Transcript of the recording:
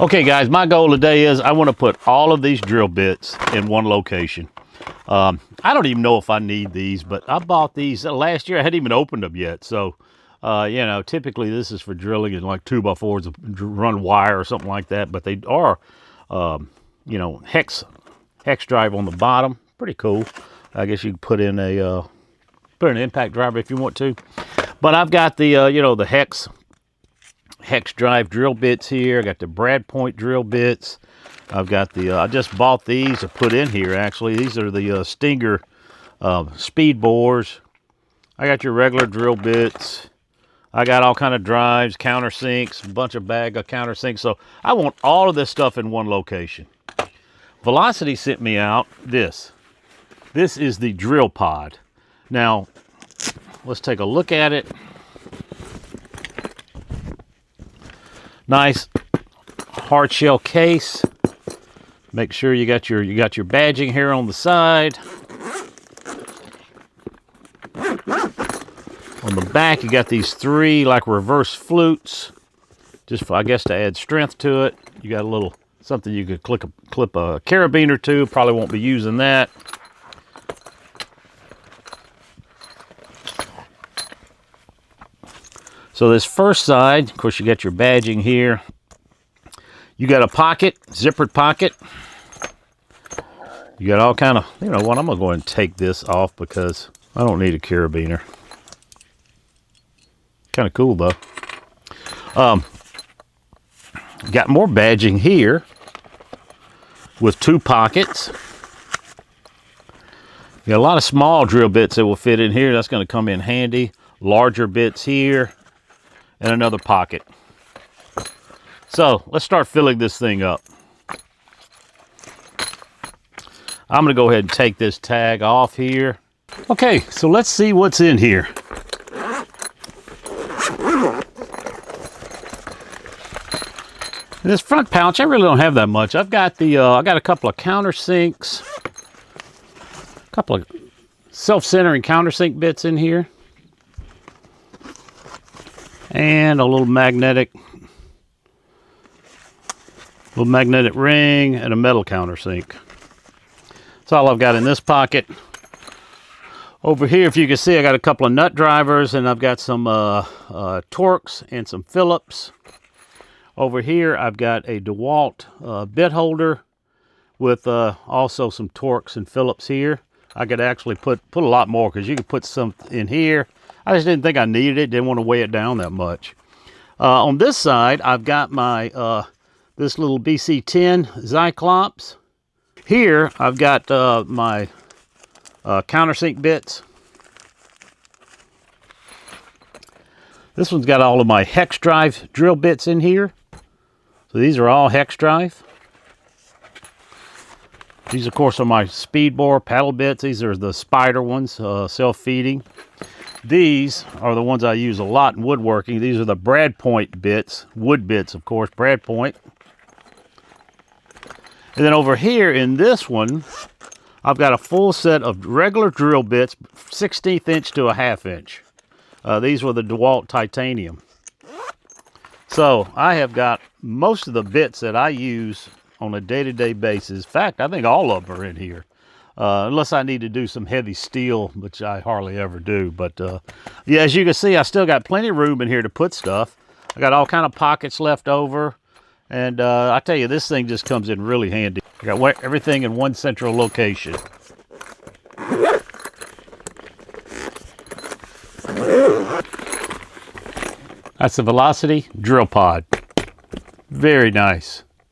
Okay guys, my goal today is I want to put all of these drill bits in one location. I don't even know if I need these, but I bought these last year. I hadn't even opened them yet. So, you know, typically this is for drilling in like 2x4s, run wire or something like that. But they are, you know, hex drive on the bottom. Pretty cool. I guess you can put in an impact driver if you want to. But I've got the, you know, the hex drive drill bits here. I got the Brad Point drill bits. I've got the, I just bought these to put in here actually. These are the Stinger speed bores. I got your regular drill bits. I got all kind of drives, countersinks, a bunch of bag of countersinks. So I want all of this stuff in one location. Velocity sent me out this. This is the drill pod. Now, let's take a look at it. Nice hard shell case. Make sure you got your badging here on the side. On the back, you got these three like reverse flutes, just for, I guess, to add strength to it. You got a little something you could clip a carabiner to. Probably won't be using that. So this first side, of course, you got your badging here. You got a pocket, zippered pocket. You got all kind of, you know what, I'm gonna go ahead and take this off because I don't need a carabiner. Kind of cool though. Got more badging here with two pockets. You got a lot of small drill bits that will fit in here. That's gonna come in handy. Larger bits here. And another pocket. So let's start filling this thing up. I'm going to go ahead and take this tag off here. Okay, so let's see what's in here. In this front pouch, I really don't have that much. I've got the I got a couple of countersinks, a couple of self-centering countersink bits in here. And a little magnetic ring and a metal countersink. That's all I've got in this pocket. Over here, if you can see, I got a couple of nut drivers and I've got some Torx and some Phillips. Over here, I've got a DeWalt bit holder with also some Torx and Phillips here. I could actually put a lot more because you could put some in here. I just didn't think I needed it. Didn't want to weigh it down that much. On this side, I've got my this little BC10 Zyclops. Here, I've got my countersink bits. This one's got all of my hex drive drill bits in here. So these are all hex drive. These, of course, are my speed bore paddle bits. These are the Spider ones, self-feeding. These are the ones I use a lot in woodworking. These are the Brad Point bits, wood bits, of course, Brad Point. And then over here in this one, I've got a full set of regular drill bits, 1/16 inch to a 1/2 inch. These were the DeWalt titanium. So I have got most of the bits that I use on a day-to-day basis. In fact, I think all of them are in here. Unless I need to do some heavy steel, which I hardly ever do. But yeah, as you can see, I still got plenty of room in here to put stuff. I got all kind of pockets left over. And I tell you, this thing just comes in really handy. I got everything in one central location. That's the Velocity drill pod. Very nice.